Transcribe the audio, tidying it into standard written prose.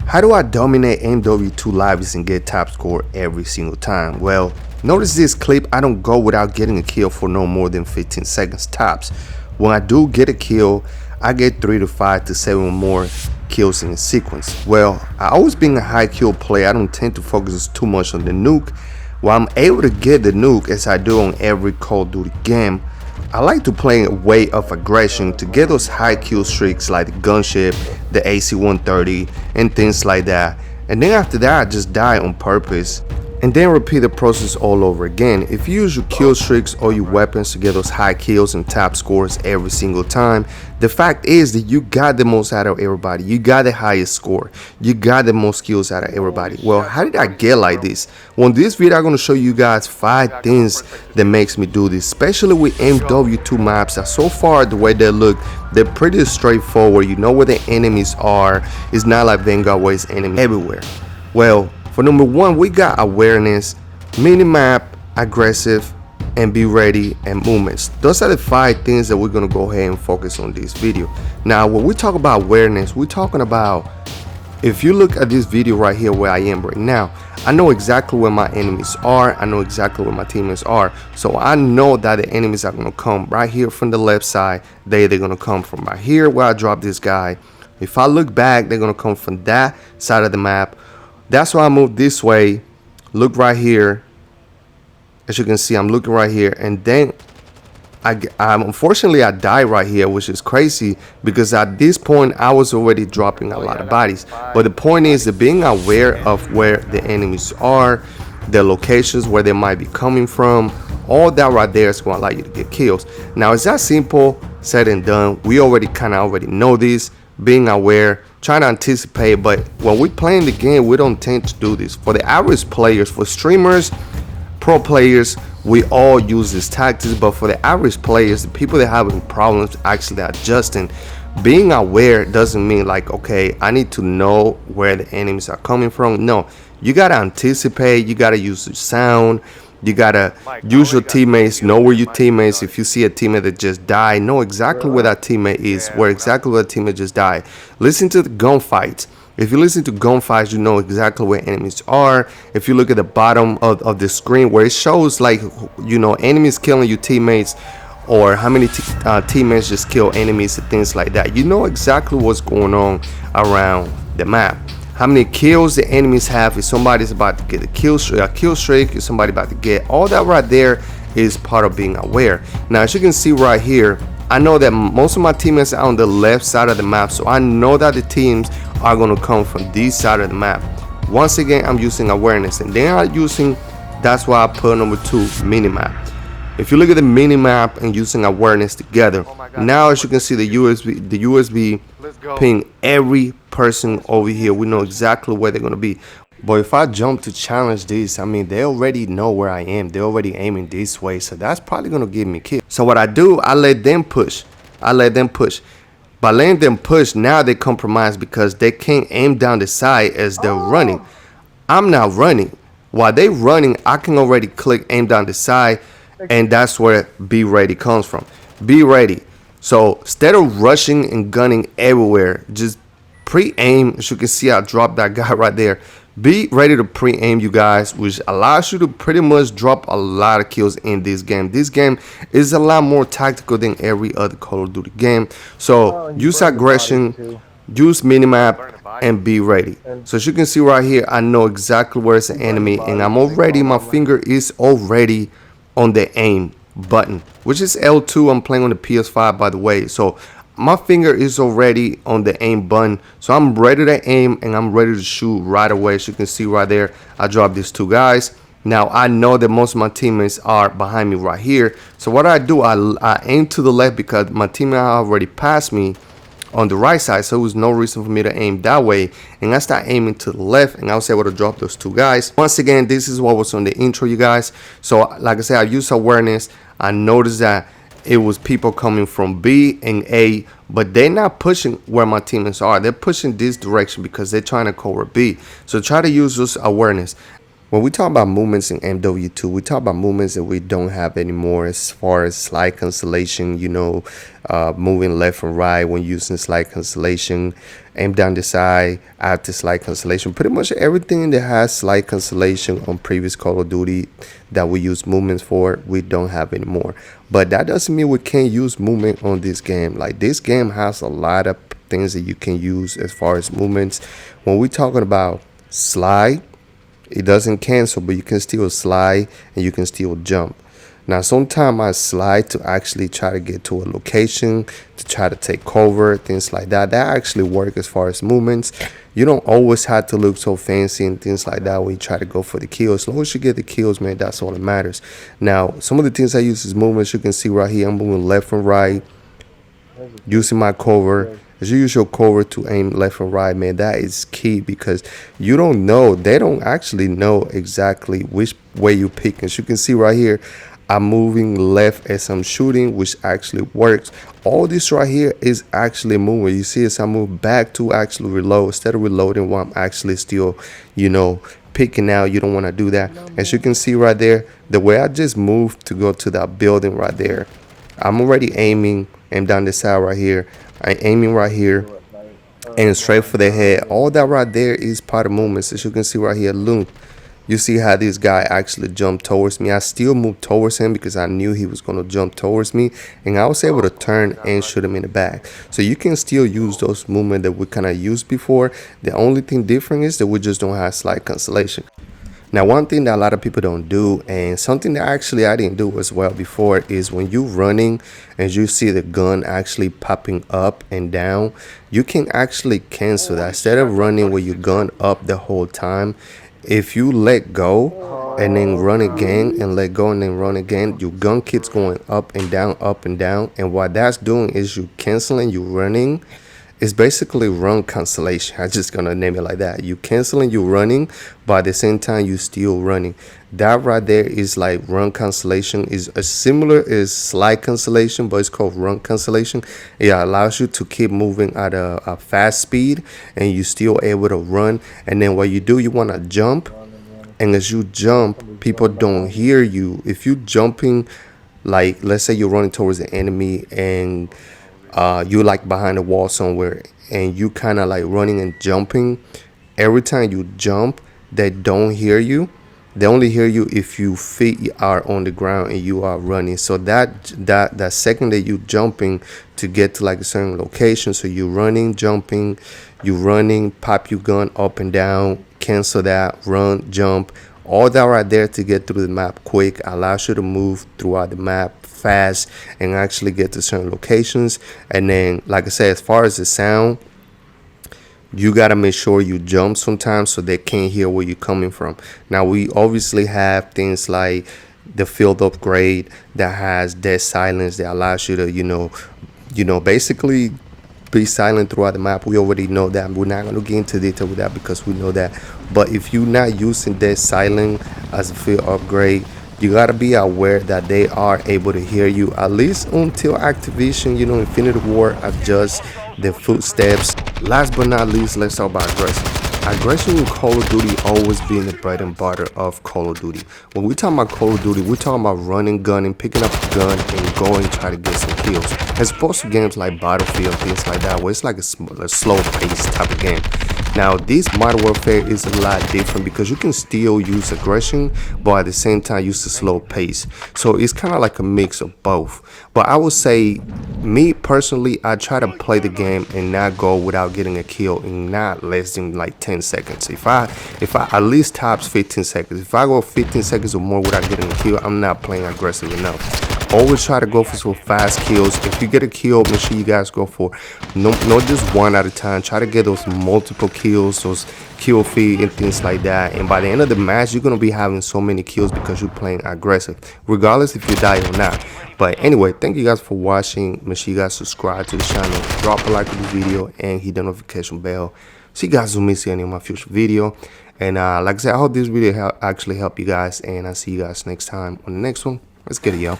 How do I dominate MW2 lobbies and get top score every single time? Well, notice this clip, I don't go without getting a kill for no more than 15 seconds tops. When I do get a kill, I get 3 to 5 to 7 more kills in a sequence. Well, I always being a high kill player, I don't tend to focus too much on the nuke. While I'm able to get the nuke as I do on every Call of Duty game, I like to play a way of aggression to get those high kill streaks like the gunship, the AC-130 and things like that. And then after that I just die on purpose and then repeat the process all over again. If you use your kill streaks or your weapons to get those high kills and top scores every single time, the fact is that you got the most out of everybody. You got the highest score. You got the most kills out of everybody. Well, how did I get like this? Well, in this video I'm going to show you guys 5 things that makes me do this, especially with MW2 maps. So far the way they look, they're pretty straightforward. You know where the enemies are. It's not like Vanguard where it's enemy everywhere. Well, for number 1, we got awareness, minimap, aggressive, and be ready, and movements. Those are the 5 things that we're going to go ahead and focus on this video. Now, when we talk about awareness, we're talking about, if you look at this video right here where I am right now, I know exactly where my enemies are. I know exactly where my teammates are. So I know that the enemies are going to come right here from the left side. They're going to come from right here where I dropped this guy. If I look back, they're going to come from that side of the map. That's why I move this way. Look right here. As you can see, I'm looking right here, and then unfortunately I die right here, which is crazy because at this point I was already dropping a lot of bodies. But the point is that being aware of where the enemies are, their locations, where they might be coming from, all that right there is going to allow you to get kills. Now, it's that simple said and done. We already know this. Being aware, trying to anticipate, but when we playing the game, we don't tend to do this. For the average players, for streamers, pro players, we all use this tactics, but for the average players, the people that having problems actually adjusting, being aware doesn't mean like, okay, I need to know where the enemies are coming from. No, you gotta anticipate, you gotta use the sound, you gotta use your teammates, know where your teammates. If you see a teammate that just died, know exactly where that teammate is, where exactly where that teammate just died. Listen to the gunfights. If you listen to gunfights, you know exactly where enemies are. If you look at the bottom of the screen where it shows, like, you know, enemies killing your teammates, or how many teammates just kill enemies and things like that, you know exactly what's going on around the map. How many kills the enemies have, if somebody's about to get a kill streak, if somebody about to get, all that right there is part of being aware. Now, as you can see right here, I know that most of my teammates are on the left side of the map, so I know that the teams are going to come from this side of the map. Once again, I'm using awareness, and then I'm using, that's why I put number 2, minimap. If you look at the minimap and using awareness together, now as you can see, the USB ping every person over here. We know exactly where they're going to be. But if I jump to challenge this, I mean, they already know where I am. They're already aiming this way, so that's probably going to give me a kill. So what I do, I let them push. By letting them push, now they compromise because they can't aim down the side as they're running. I'm not running. While they're running, I can already click aim down the side, and that's where be ready comes from. Be ready. So instead of rushing and gunning everywhere, just pre-aim. As you can see, I dropped that guy right there. Be ready to pre-aim, you guys, which allows you to pretty much drop a lot of kills in this game. This game is a lot more tactical than every other Call of Duty game. So use aggression, use minimap, and be ready. So as you can see right here, I know exactly where it's an enemy, and I'm already, my finger is already on the aim button, which is L2. I'm playing on the PS5, by the way, so my finger is already on the aim button, so I'm ready to aim and I'm ready to shoot right away. As you can see right there, I dropped these 2 guys. Now I know that most of my teammates are behind me right here, so what I do, I aim to the left because my teammate already passed me on the right side, so there was no reason for me to aim that way, and I start aiming to the left, and I was able to drop those 2 guys. Once again, this is what was on the intro, you guys. So like I said, I use awareness. I noticed that it was people coming from B and A, but they're not pushing where my teammates are. They're pushing this direction because they're trying to cover B. So try to use this awareness. When we talk about movements in MW2, we talk about movements that we don't have anymore as far as slide cancellation, moving left and right when using slide cancellation, aim down the side, after slide cancellation. Pretty much everything that has slide cancellation on previous Call of Duty that we use movements for, we don't have anymore. But that doesn't mean we can't use movement on this game. Like, this game has a lot of things that you can use as far as movements. When we're talking about slide, it doesn't cancel, but you can still slide and you can still jump. Now, sometimes I slide to actually try to get to a location, to try to take cover, things like that. That actually work as far as movements. You don't always have to look so fancy and things like that when you try to go for the kill. As long as you get the kills, man, that's all that matters. Now, some of the things I use is movements. You can see right here, I'm moving left and right, using my cover. As you use your cover to aim left and right, man, that is key, because you don't know, they don't actually know exactly which way you pick. As you can see right here, I'm moving left as I'm shooting, which actually works. All this right here is actually moving. You see, as I move back to actually reload, instead of reloading while I'm actually still, picking out, you don't want to do that. As you can see right there, the way I just moved to go to that building right there, I'm already aiming down the side right here. I'm aiming right here and straight for the head. All that right there is part of movements. As you can see right here, look, you see how this guy actually jumped towards me. I still moved towards him because I knew he was going to jump towards me, and I was able to turn and shoot him in the back. So you can still use those movements that we kind of used before. The only thing different is that we just don't have slide cancellation. Now, one thing that a lot of people don't do, and something that actually I didn't do as well before, is when you're running and you see the gun actually popping up and down, you can actually cancel that. Instead of running with your gun up the whole time, if you let go and then run again and let go and then run again, your gun keeps going up and down, up and down. And what that's doing is you canceling, you running. It's basically run cancellation. I'm just gonna name it like that. You canceling, you running, but at the same time you still running. That right there is like run cancellation. Is as similar as slide cancellation, but it's called run cancellation. It allows you to keep moving at a fast speed and you still able to run. And then what you do, you want to jump, and as you jump, people don't hear you. If you jumping, like let's say you're running towards the enemy and you like behind a wall somewhere and you kind of like running and jumping, every time you jump, they don't hear you. They only hear you if your feet are on the ground and you are running. So that second that you jumping to get to like a certain location, so you running, jumping, you running, pop your gun up and down, cancel that, run, jump, all that right there to get through the map quick, allows you to move throughout the map fast and actually get to certain locations. And then, like I said, as far as the sound, you got to make sure you jump sometimes so they can't hear where you're coming from. Now, we obviously have things like the field upgrade that has dead silence that allows you to, basically be silent throughout the map. We already know that. We're not going to get into detail with that because we know that. But if you're not using dead silent as a field upgrade, you got to be aware that they are able to hear you, at least until Activision, Infinity Ward adjusts the footsteps. Last but not least, let's talk about aggression. Aggression in Call of Duty always been the bread and butter of Call of Duty. When we talk about Call of Duty, we're talking about running, gunning, picking up a gun, and going try to get some kills. As opposed to games like Battlefield, things like that, where it's like a slow-paced type of game. Now, this Modern Warfare is a lot different because you can still use aggression, but at the same time use the slow pace. So it's kind of like a mix of both. But I would say, me personally, I try to play the game and not go without getting a kill in not less than like 10 seconds. If I at least tops 15 seconds. If I go 15 seconds or more without getting a kill, I'm not playing aggressive enough. Always try to go for some fast kills. If you get a kill, make sure you guys go for not just one at a time. Try to get those multiple kills, those kill feed and things like that. And by the end of the match, you're going to be having so many kills because you're playing aggressive, regardless if you die or not. But anyway, thank you guys for watching. Make sure you guys subscribe to the channel, drop a like to this video, and hit the notification bell so you guys don't miss any of my future video. And like I said, I hope this video actually helped you guys, and I'll see you guys next time on the next one. Let's get it, y'all.